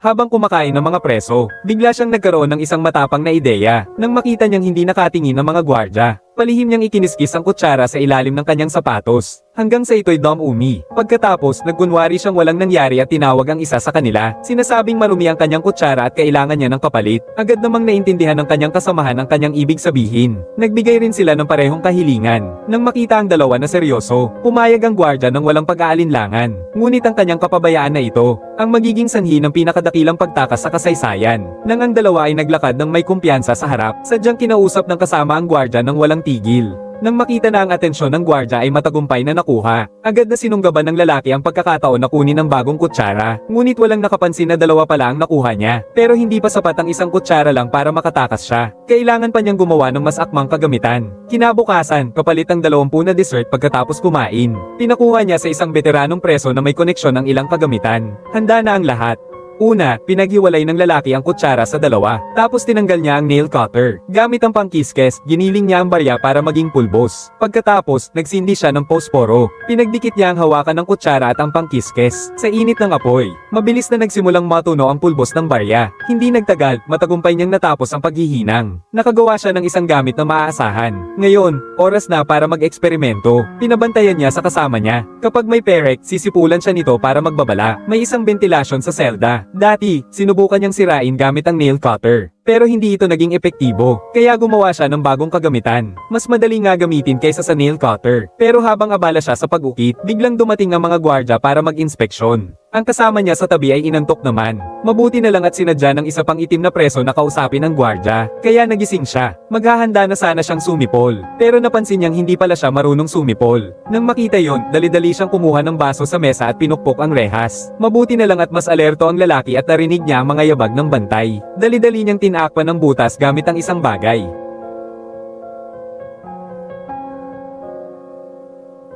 Habang kumakain ng mga preso, bigla siyang nagkaroon ng isang matapang na ideya, nang makita niyang hindi nakatingin ang mga gwardya. Palihim niyang ikiniskis ang kutsara sa ilalim ng kanyang sapatos, hanggang sa ito'y dumumi. Pagkatapos, nagkunwari siyang walang nangyari at tinawag ang isa sa kanila, sinasabing marumi ang kanyang kutsara at kailangan niya ng kapalit. Agad namang naintindihan ng kanyang kasamahan ang kanyang ibig sabihin. Nagbigay rin sila ng parehong kahilingan. Nang makita ang dalawa na seryoso, pumayag ang gwardya ng walang pag-aalinlangan. Ngunit ang kanyang kapabayaan na ito, ang magiging sanhi ng pinakadakilang pagtakas sa kasaysayan. Nang ang dalawa ay naglakad ng may kumpiyansa sa harap, sadyang kinausap ng kasama ang gwardya ng walang tigil. Nang makita na ang atensyon ng gwardya ay matagumpay na nakuha, agad na sinunggaban ng lalaki ang pagkakataon na kunin ang bagong kutsara. Ngunit walang nakapansin na dalawa pala ang nakuha niya. Pero hindi pa sapat ang isang kutsara lang para makatakas siya. Kailangan pa niyang gumawa ng mas akmang kagamitan. Kinabukasan, kapalit ang 20 na dessert pagkatapos kumain. Pinakuha niya sa isang veteranong preso na may koneksyon ng ilang kagamitan. Handa na ang lahat. Una, pinaghiwalay ng lalaki ang kutsara sa dalawa, tapos tinanggal niya ang nail cutter. Gamit ang pangkiskes, giniling niya ang barya para maging pulbos. Pagkatapos, nagsindi siya ng posporo. Pinagdikit niya ang hawakan ng kutsara at ang pangkiskes sa init ng apoy. Mabilis na nagsimulang matuno ang pulbos ng barya. Hindi nagtagal, matagumpay niyang natapos ang paghihinang. Nakagawa siya ng isang gamit na maaasahan. Ngayon, oras na para mag-eksperimento. Pinabantayan niya sa kasama niya. Kapag may perek, sisipulan siya nito para magbabala. May isang ventilasyon sa selda. Dati, sinubukan niyang sirain gamit ang nail cutter. Pero hindi ito naging epektibo, kaya gumawa siya ng bagong kagamitan. Mas madali nga gamitin kaysa sa nail cutter. Pero habang abala siya sa pag-ukit, biglang dumating ang mga gwardya para mag-inspeksyon. Ang kasama niya sa tabi ay inantok naman. Mabuti na lang at sinadya ng isa pang itim na preso na kausapin ng gwardya, kaya nagising siya. Maghahanda na sana siyang sumipol, pero napansin niyang hindi pala siya marunong sumipol. Nang makita yon, dali-dali siyang kumuha ng baso sa mesa at pinukpok ang rehas. Mabuti na lang at mas alerto ang lalaki at narinig niya ang mga yabag ng bantay. Dali-dali niyang tinakpan ng butas gamit ang isang bagay.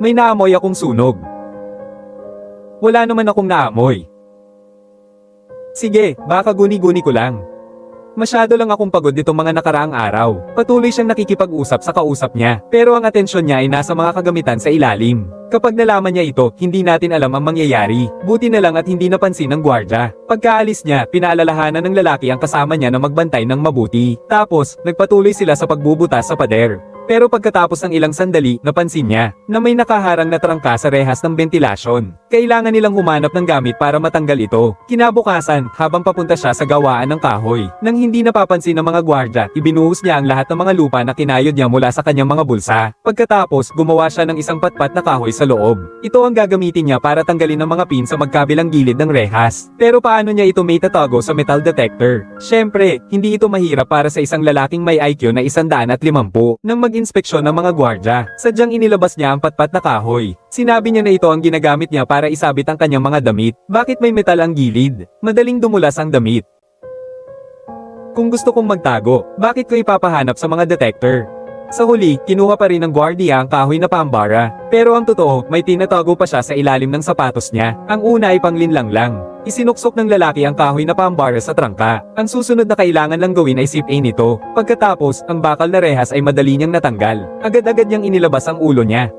May naamoy akong sunog. Wala naman akong naamoy. Sige, baka guni-guni ko lang. Masyado lang akong pagod nitong mga nakaraang araw. Patuloy siyang nakikipag-usap sa kausap niya, pero ang atensyon niya ay nasa mga kagamitan sa ilalim. Kapag nalaman niya ito, hindi natin alam ang mangyayari. Buti na lang at hindi napansin ng gwardya. Pagkaalis niya, pinaalalahanan ng lalaki ang kasama niya na magbantay ng mabuti. Tapos, nagpatuloy sila sa pagbubutas sa pader. Pero pagkatapos ng ilang sandali, napansin niya na may nakaharang na trangka sa rehas ng ventilasyon. Kailangan nilang humanap ng gamit para matanggal ito. Kinabukasan, habang papunta siya sa gawaan ng kahoy, nang hindi napapansin ng mga gwardya, ibinuhos niya ang lahat ng mga lupa na kinayod niya mula sa kanyang mga bulsa. Pagkatapos, gumawa siya ng isang patpat na kahoy sa loob. Ito ang gagamitin niya para tanggalin ang mga pin sa magkabilang gilid ng rehas. Pero paano niya ito may tatago sa metal detector? Syempre, hindi ito mahirap para sa isang lalaking may IQ na 150. Nang inspeksyon ng mga gwardya, sadyang inilabas niya ang patpat na kahoy. Sinabi niya na ito ang ginagamit niya para isabit ang kanyang mga damit. Bakit may metal ang gilid? Madaling dumulas ang damit. Kung gusto kong magtago, bakit ko ipapahanap sa mga detector? Sa huli, kinuha pa rin ng gwardiya ang kahoy na pambara. Pero ang totoo, may tinatago pa siya sa ilalim ng sapatos niya. Ang una ay panglinlang lang. Isinuksok ng lalaki ang kahoy na pambara sa trangka. Ang susunod na kailangan lang gawin ay sip-in ito. Pagkatapos, ang bakal na rehas ay madali niyang natanggal. Agad-agad niyang inilabas ang ulo niya.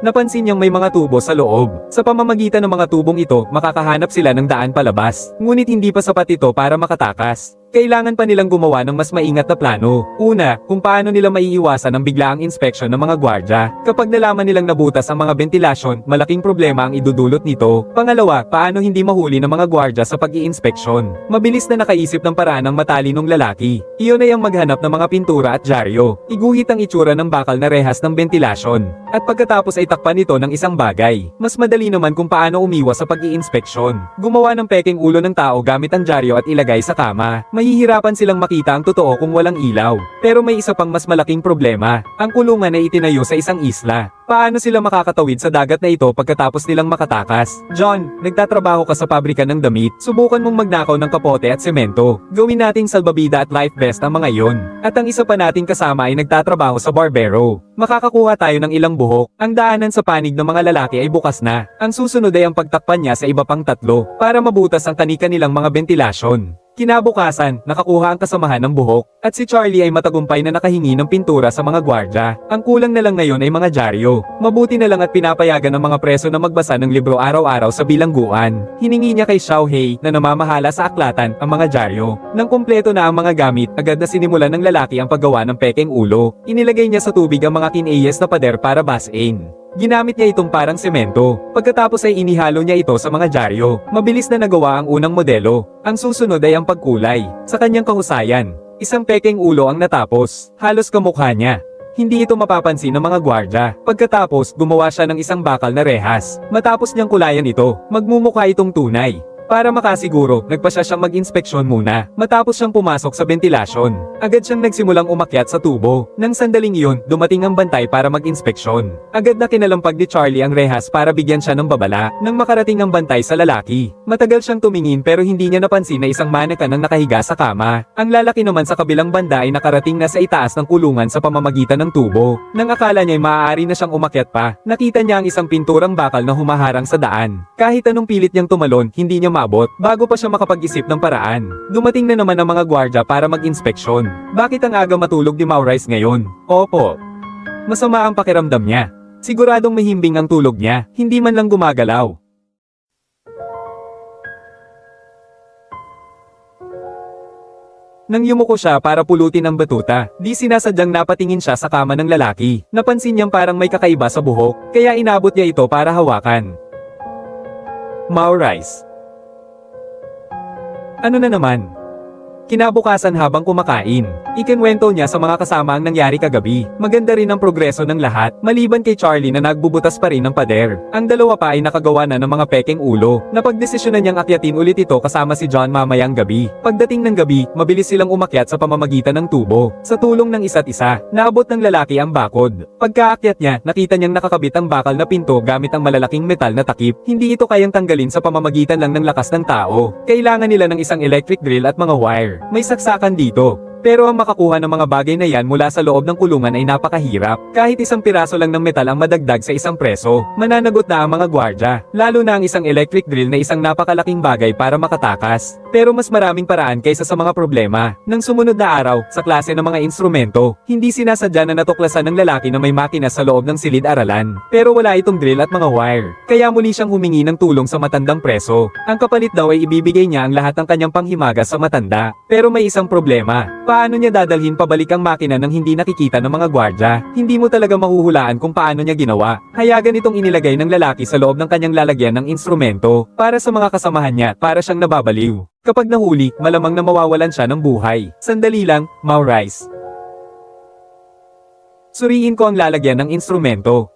Napansin niyang may mga tubo sa loob. Sa pamamagitan ng mga tubong ito, makakahanap sila ng daan palabas. Ngunit hindi pa sapat ito para makatakas. Kailangan pa nilang gumawa ng mas maingat na plano. Una, kung paano nila maiiwasan ang biglaang inspeksyon ng mga gwardya. Kapag nalaman nilang nabutas ang mga ventilasyon, malaking problema ang idudulot nito. Pangalawa, paano hindi mahuli ng mga gwardya sa pag-iinspeksyon. Mabilis na nakaisip ng paraan ng matalinong lalaki. Iyon ay ang maghanap ng mga pintura at dyaryo. Iguhit ang itsura ng bakal na rehas ng ventilasyon. At pagkatapos ay takpan ito ng isang bagay. Mas madali naman kung paano umiwas sa pag-iinspeksyon. Gumawa ng peking ulo ng tao gamit ang dyaryo at ilagay sa kama. Mahihirapan silang makita ang totoo kung walang ilaw. Pero may isa pang mas malaking problema. Ang kulungan ay itinayo sa isang isla. Paano sila makakatawid sa dagat na ito pagkatapos nilang makatakas? John, nagtatrabaho ka sa pabrika ng damit. Subukan mong magnakaw ng kapote at semento. Gawin nating salbabida at life vest ang mga iyon. At ang isa pa nating kasama ay nagtatrabaho sa barbero. Makakakuha tayo ng ilang buhok. Ang daanan sa panig ng mga lalaki ay bukas na. Ang susunod ay ang pagtakpan niya sa iba pang tatlo para mabutas ang kani-kanilang mga ventilasyon. Kinabukasan, nakakuha ang kasamahan ng buhok, at si Charlie ay matagumpay na nakahingi ng pintura sa mga gwardya. Ang kulang na lang ngayon ay mga dyaryo. Mabuti na lang at pinapayagan ng mga preso na magbasa ng libro araw-araw sa bilangguan. Hiningi niya kay Xiao Hei na namamahala sa aklatan ang mga dyaryo. Nang kumpleto na ang mga gamit, agad na sinimulan ng lalaki ang paggawa ng pekeng ulo. Inilagay niya sa tubig ang mga kinayes na pader para basain. Ginamit niya itong parang semento. Pagkatapos ay inihalo niya ito sa mga dyaryo. Mabilis na nagawa ang unang modelo. Ang susunod ay ang pagkulay. Sa kanyang kahusayan, isang pekeng ulo ang natapos. Halos kamukha niya. Hindi ito mapapansin ng mga gwardya. Pagkatapos, gumawa siya ng isang bakal na rehas. Matapos niyang kulayan ito, magmumukha itong tunay. Para makasiguro, nagpa siyang mag-inspeksyon muna. Matapos siyang pumasok sa ventilasyon, agad siyang nagsimulang umakyat sa tubo. Nang sandaling iyon, dumating ang bantay para mag-inspeksyon. Agad na kinalampag ni Charlie ang rehas para bigyan siya ng babala. Nang makarating ang bantay sa lalaki, matagal siyang tumingin pero hindi niya napansin na isang mannequin ang nakahiga sa kama. Ang lalaki naman sa kabilang banda ay nakarating na sa itaas ng kulungan sa pamamagitan ng tubo. Nang akala niya ay maaari na siyang umakyat pa, nakita niya ang isang pinturang bakal na humaharang sa daan. Kahit anong pilit niyang tumalon, hindi niya maabot, bago pa siya makapag-isip ng paraan. Dumating na naman ang mga gwardya para mag-inspeksyon. Bakit ang aga matulog ni Maurice ngayon? Opo. Masama ang pakiramdam niya. Siguradong mahimbing ang tulog niya, hindi man lang gumagalaw. Nang yumuko siya para pulutin ang batuta, di sinasadyang napatingin siya sa kama ng lalaki. Napansin niyang parang may kakaiba sa buhok, kaya inabot niya ito para hawakan. Maurice. Ano na naman? Kinabukasan habang kumakain, ikinwento niya sa mga kasama ang nangyari kagabi. Maganda rin ang progreso ng lahat, maliban kay Charlie na nagbubutas pa rin ng pader. Ang dalawa pa ay nakagawa na ng mga pekeng ulo. Napagdesisyonan niyang akyatin ulit ito kasama si John mamayang gabi. Pagdating ng gabi, mabilis silang umakyat sa pamamagitan ng tubo. Sa tulong ng isa't isa, naabot ng lalaki ang bakod. Pagkaakyat niya, nakita niyang nakakabit ang bakal na pinto gamit ang malalaking metal na takip. Hindi ito kayang tanggalin sa pamamagitan lang ng lakas ng tao. Kailangan nila ng isang electric drill at mga wire. May saksakan dito. Pero ang makakuha ng mga bagay na yan mula sa loob ng kulungan ay napakahirap. Kahit isang piraso lang ng metal ang madagdag sa isang preso, mananagot na ang mga gwardya. Lalo na ang isang electric drill na isang napakalaking bagay para makatakas. Pero mas maraming paraan kaysa sa mga problema. Nang sumunod na araw, sa klase ng mga instrumento, hindi sinasadya na natuklasan ng lalaki na may makina sa loob ng silid-aralan. Pero wala itong drill at mga wire. Kaya muli siyang humingi ng tulong sa matandang preso. Ang kapalit daw ay ibibigay niya ang lahat ng kanyang panghimagas sa matanda. Pero may isang problema. Paano niya dadalhin pabalik ang makina nang hindi nakikita ng mga gwardya? Hindi mo talaga mahuhulaan kung paano niya ginawa. Hayagan itong inilagay ng lalaki sa loob ng kanyang lalagyan ng instrumento para sa mga kasamahan niya para siyang nababaliw. Kapag nahuli, malamang na mawawalan siya ng buhay. Sandali lang, Maurice. Suriin ko ang lalagyan ng instrumento.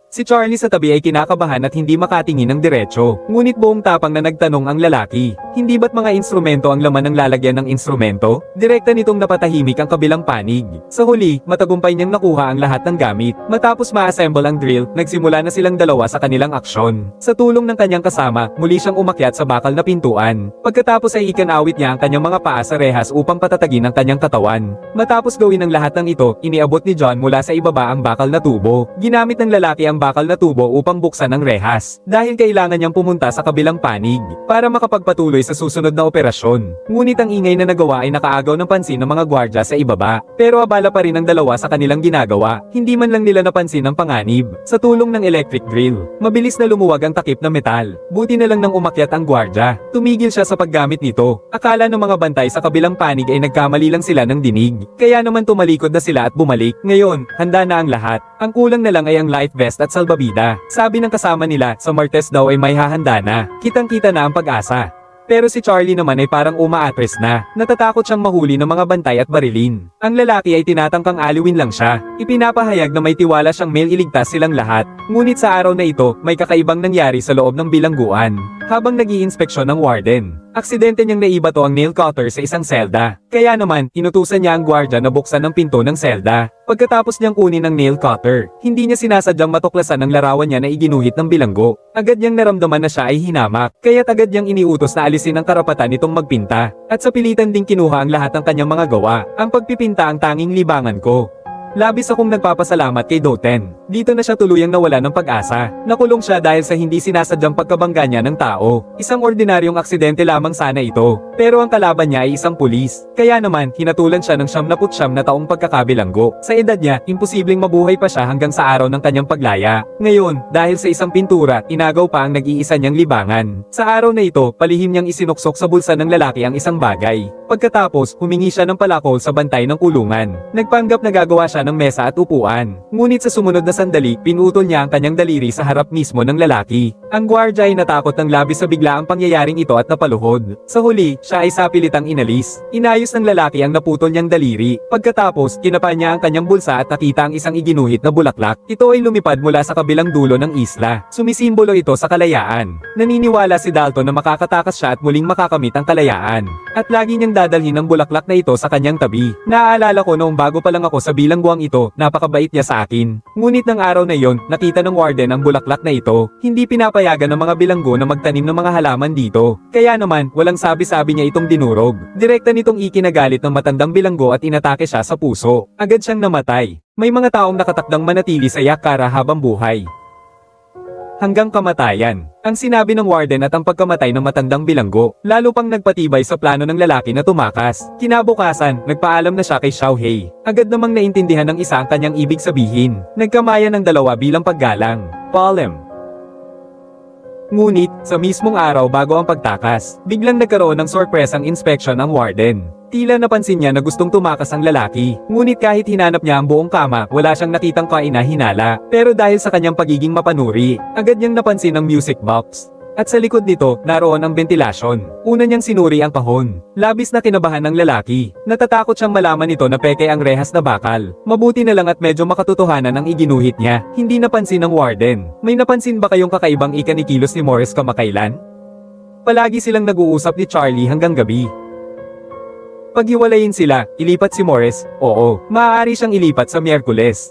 Si Charlie sa tabi ay kinakabahan at hindi makatingin ng diretso. Ngunit buong tapang na nagtanong ang lalaki, hindi ba't mga instrumento ang laman ng lalagyan ng instrumento? Direkta nitong napatahimik ang kabilang panig. Sa huli, matagumpay niyang nakuha ang lahat ng gamit. Matapos ma-assemble ang drill, nagsimula na silang dalawa sa kanilang aksyon. Sa tulong ng kanyang kasama, muli siyang umakyat sa bakal na pintuan. Pagkatapos ay ikanawit niya ang kanyang mga paa sa rehas upang patatagin ang kanyang katawan. Matapos gawin ang lahat ng ito, iniabot ni John mula sa ibaba ang bakal na tubo. Ginamit ng lalaki ang bakal na tubo upang buksan ang rehas, dahil kailangan niyang pumunta sa kabilang panig para makapagpatuloy sa susunod na operasyon. Ngunit ang ingay na nagawa ay nakaagaw ng pansin ng mga gwardya sa ibaba, pero abala pa rin ang dalawa sa kanilang ginagawa. Hindi man lang nila napansin ang panganib. Sa tulong ng electric drill, mabilis na lumuwag ang takip na metal. Buti na lang nang umakyat ang gwardya. Tumigil siya sa paggamit nito. Akala ng mga bantay sa kabilang panig ay nagkamali lang sila ng dinig, kaya naman tumalikod na sila at bumalik. Ngayon, handa na ang lahat. Ang kulang na lang ay ang life vest at salbabida. Sabi ng kasama nila, sa Martes daw ay may hahanda na. Kitang-kita na ang pag-asa. Pero si Charlie naman ay parang umaatres na. Natatakot siyang mahuli ng mga bantay at barilin. Ang lalaki ay tinatangkang aliwin lang siya. Ipinapahayag na may tiwala siyang iligtas silang lahat. Ngunit sa araw na ito, may kakaibang nangyari sa loob ng bilangguan. Habang nag-iinspeksyon ng warden, aksidente niyang naibato ang nail cutter sa isang selda. Kaya naman, inutusan niya ang gwardya na buksan ang pinto ng selda. Pagkatapos niyang kunin ang nail cutter, hindi niya sinasadyang matuklasan ang larawan niya na iginuhit ng bilanggo. Agad niyang naramdaman na siya ay hinamak, kaya't agad niyang iniutos na alisin ang karapatan nitong magpinta. At sa pilitan ding kinuha ang lahat ng kanyang mga gawa. Ang pagpipinta ang tanging libangan ko. Labis akong nagpapasalamat kay Doten. Dito na siya tuluyang nawala ng pag-asa. Nakulong siya dahil sa hindi sinasadyang pagkabangga niya ng tao. Isang ordinaryong aksidente lamang sana ito. Pero ang kalaban niya ay isang pulis. Kaya naman, hinatulan siya ng 79 na taong pagkakabilanggo. Sa edad niya, imposibleng mabuhay pa siya hanggang sa araw ng kanyang paglaya. Ngayon, dahil sa isang pintura, inagaw pa ang nag-iisa niyang libangan. Sa araw na ito, palihim niyang isinuksok sa bulsa ng lalaki ang isang bagay. Pagkatapos, humingi siya ng palakol sa bantay ng kulungan. Nagpanggap na gagawa siya ng mesa at upuan. Ngunit sa sumunod na sandali, pinutol niya ang kanyang daliri sa harap mismo ng lalaki. Ang gwardya ay natakot ng labis sa biglaang pangyayaring ito at napaluhod. Sa huli, siya ay sapilitang inalis. Inayos ng lalaki ang naputol niyang daliri. Pagkatapos, kinapa niya ang kanyang bulsa at nakita ang isang iginuhit na bulaklak. Ito ay lumipad mula sa kabilang dulo ng isla. Sumisimbolo ito sa kalayaan. Naniniwala si Dalton na makakatakas siya at muling makakamit ang kalayaan. At lagi niyang dadalhin ang bulaklak na ito sa kanyang tabi. Naaalala ko noong bago pa lang ako sa bilangguang ito, napakabait niya sa akin. Ngunit ng araw na iyon, nakita ng warden ang bulaklak na ito. Hindi pinapayagan ng mga bilanggo na magtanim ng mga halaman dito. Kaya naman, walang sabi-sabi niya itong dinurog. Direkta nitong ikinagalit ng matandang bilanggo at inatake siya sa puso. Agad siyang namatay. May mga taong nakatakdang manatili sa Yakara habang buhay. Hanggang kamatayan. Ang sinabi ng warden at ang pagkamatay ng matandang bilanggo, lalo pang nagpatibay sa plano ng lalaki na tumakas. Kinabukasan, nagpaalam na siya kay Xiaohei. Agad namang naintindihan ng isa ang kanyang ibig sabihin. Nagkamayan ng dalawa bilang paggalang. Palem. Ngunit, sa mismong araw bago ang pagtakas, biglang nagkaroon ng sorpresang inspection ang warden. Tila napansin niya na gustong tumakas ang lalaki. Ngunit kahit hinanap niya ang buong kama, wala siyang nakitang kaina-hinala. Pero dahil sa kanyang pagiging mapanuri, agad niyang napansin ang music box. At sa likod nito, naroon ang ventilasyon. Una niyang sinuri ang kahon. Labis na kinabahan ng lalaki. Natatakot siyang malaman nito na peke ang rehas na bakal. Mabuti na lang at medyo makatotohanan ang iginuhit niya. Hindi napansin ng warden. May napansin ba kayong kakaibang ikanikilos ni Morris kamakailan? Palagi silang nag-uusap ni Charlie hanggang gabi. Paghiwalayin sila, ilipat si Morris, oo, maaari siyang ilipat sa Miyerkules.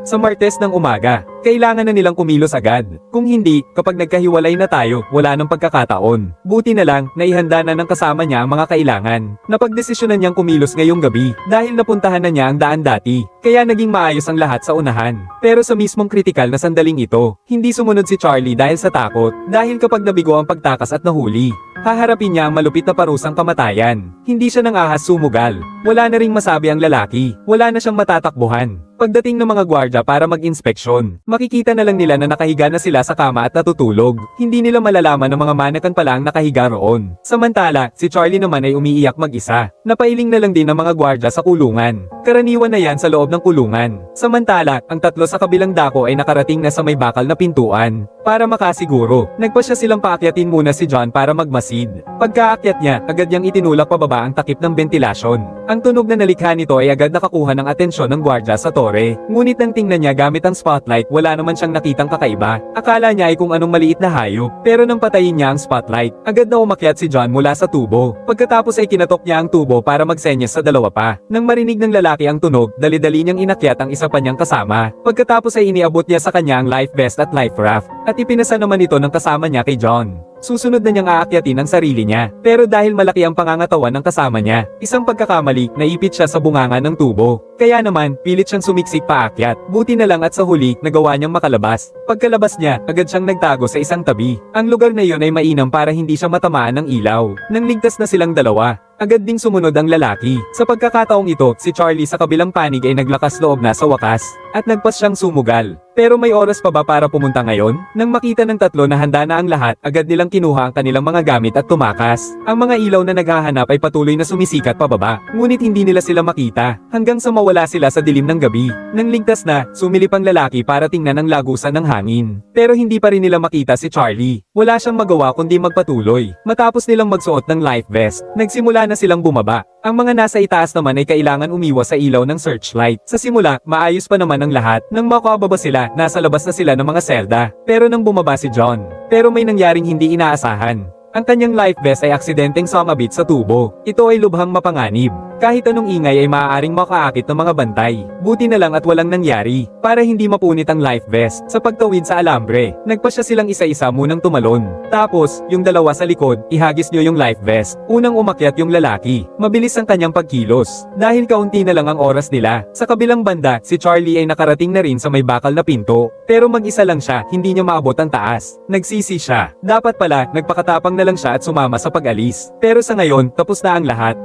Sa Martes ng umaga, kailangan na nilang kumilos agad. Kung hindi, kapag nagkahiwalay na tayo, wala nang pagkakataon. Buti na lang, naihanda na ng kasama niya ang mga kailangan. Napagdesisyonan niyang kumilos ngayong gabi, dahil napuntahan na niya ang daan dati. Kaya naging maayos ang lahat sa unahan. Pero sa mismong kritikal na sandaling ito, hindi sumunod si Charlie dahil sa takot. Dahil kapag nabigo ang pagtakas at nahuli, haharapin niya ang malupit na parusang kamatayan. Hindi siya nang ahas sumugal. Wala na ring masabi ang lalaki. Wala na siyang matatakbuhan. Pagdating ng mga gwardya para mag-inspeksyon, makikita na lang nila na nakahiga na sila sa kama at natutulog. Hindi nila malalaman ng mga manakan pala ang nakahiga roon. Samantala, si Charlie naman ay umiiyak mag-isa. Napailing na lang din ng mga gwardya sa kulungan. Karaniwan na yan sa loob ng kulungan. Samantala, ang tatlo sa kabilang dako ay nakarating na sa may bakal na pintuan. Para makasiguro, nagpasya silang paakyatin muna si John para magmasid. Pagkaakyat niya, agad niyang itinulak pababa ang takip ng ventilasyon. Ang tunog na nalikha nito ay agad nakakuha ng atensyon ng gwardya sa tore. Ngunit nang tingnan niya gamit ang spotlight, wala naman siyang nakitang kakaiba. Akala niya ay kung anong maliit na hayop. Pero nang patayin niya ang spotlight, agad na umakyat si John mula sa tubo. Pagkatapos ay kinatok niya ang tubo para magsenyas sa dalawa pa. Nang marinig ng lalaki ang tunog, dali-dali niyang inakyat ang isa pa niyang kasama. Pagkatapos ay iniabot niya sa kanya ang life vest at life raft. At ipinasa naman ito ng kasama niya kay John. Susunod na niyang aakyatin ang sarili niya. Pero dahil malaki ang pangangatawan ng kasama niya, isang pagkakamali, naipit siya sa bunganga ng tubo. Kaya naman, pilit siyang sumiksik paakyat. Buti na lang at sa huli, nagawa niyang makalabas. Pagkalabas niya, agad siyang nagtago sa isang tabi. Ang lugar na iyon ay mainam para hindi siya matamaan ng ilaw. Nang ligtas na silang dalawa, agad ding sumunod ang lalaki. Sa pagkakataong ito, si Charlie sa kabilang panig ay naglakas loob na sa wakas, at nagpas siyang sumugal. Pero may oras pa ba para pumunta ngayon? Nang makita ng tatlo na handa na ang lahat, agad nilang kinuha ang kanilang mga gamit at tumakas. Ang mga ilaw na naghahanap ay patuloy na sumisikat pababa, ngunit hindi nila sila makita, hanggang sa mawala sila sa dilim ng gabi. Nang ligtas na, sumilip ang lalaki para tingnan ang lagusan ng hangin. Pero hindi pa rin nila makita si Charlie. Wala siyang magawa kundi magpatuloy. Matapos nilang magsuot ng life vest, nagsimula na silang bumaba. Ang mga nasa itaas naman ay kailangan umiwas sa ilaw ng searchlight. Sa simula, maayos pa naman ang lahat. Nang makababa sila, nasa labas na sila ng mga selda. Pero nang bumaba si John, pero may nangyaring hindi inaasahan. Ang kanyang life vest ay aksidenteng sumabit sa tubo. Ito ay lubhang mapanganib. Kahit anong ingay ay maaaring makaakit ng mga bantay. Buti na lang at walang nangyari, para hindi mapunit ang life vest. Sa pagtawid sa alambre, nagpasya silang isa-isa munang tumalon. Tapos, yung dalawa sa likod, ihagis nyo yung life vest. Unang umakyat yung lalaki. Mabilis ang kanyang pagkilos. Dahil kaunti na lang ang oras nila. Sa kabilang banda, si Charlie ay nakarating na rin sa may bakal na pinto. Pero mag-isa lang siya, hindi niya maabot ang taas. Nagsisi siya. Dapat pala, nagpakatapang na lang siya at sumama sa pag-alis. Pero sa ngayon, tapos na ang lahat.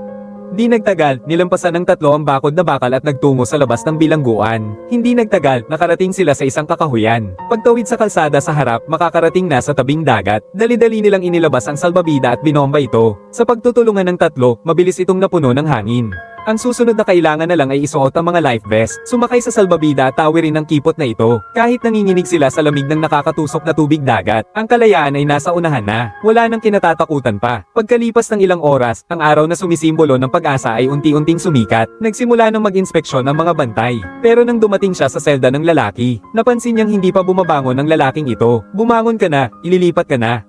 Di nagtagal, nilampasan ng tatlo ang bakod na bakal at nagtungo sa labas ng bilangguan. Hindi nagtagal, nakarating sila sa isang kakahuyan. Pagtawid sa kalsada sa harap, makakarating na sa tabing dagat. Dali-dali nilang inilabas ang salbabida at binomba ito. Sa pagtutulungan ng tatlo, mabilis itong napuno ng hangin. Ang susunod na kailangan na lang ay isuot ang mga life vest, sumakay sa salbabida at tawirin ang kipot na ito. Kahit nanginginig sila sa lamig ng nakakatusok na tubig dagat, ang kalayaan ay nasa unahan na. Wala nang kinatatakutan pa. Pagkalipas ng ilang oras, ang araw na sumisimbolo ng pag-asa ay unti-unting sumikat. Nagsimula ng mag-inspeksyon ang mga bantay. Pero nang dumating siya sa selda ng lalaki, napansin niyang hindi pa bumabangon ang lalaking ito. Bumangon ka na, ililipat ka na.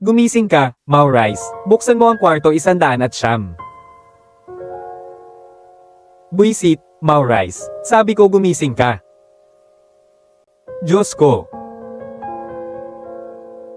Gumising ka, Maurice. Buksan mo ang kwarto 109. Buisit, Maurice. Sabi ko gumising ka. Diyos ko.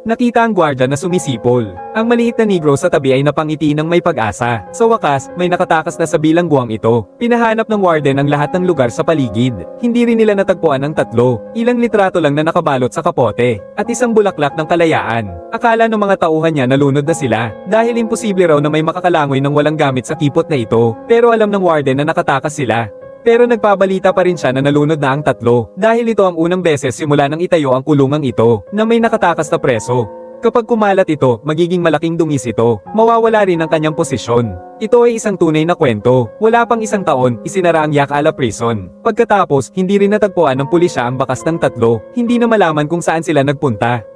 Nakita ang gwardya na sumisipol. Ang maliit na negro sa tabi ay napangiti ng may pag-asa. Sa wakas, may nakatakas na sa bilangguang ito. Pinahanap ng warden ang lahat ng lugar sa paligid. Hindi rin nila natagpuan ang tatlo. Ilang litrato lang na nakabalot sa kapote. At isang bulaklak ng kalayaan. Akala ng mga tauhan niya nalunod na sila. Dahil imposible raw na may makakalangoy ng walang gamit sa kipot na ito. Pero alam ng warden na nakatakas sila. Pero nagpabalita pa rin siya na nalunod na ang tatlo, dahil ito ang unang beses simula nang itayo ang kulungang ito, na may nakatakas na preso. Kapag kumalat ito, magiging malaking dungis ito, mawawala rin ang kanyang posisyon. Ito ay isang tunay na kwento. Wala pang isang taon, isinara ang Yakaala Prison. Pagkatapos, hindi rin natagpuan ng pulisya ang bakas ng tatlo, hindi na malaman kung saan sila nagpunta.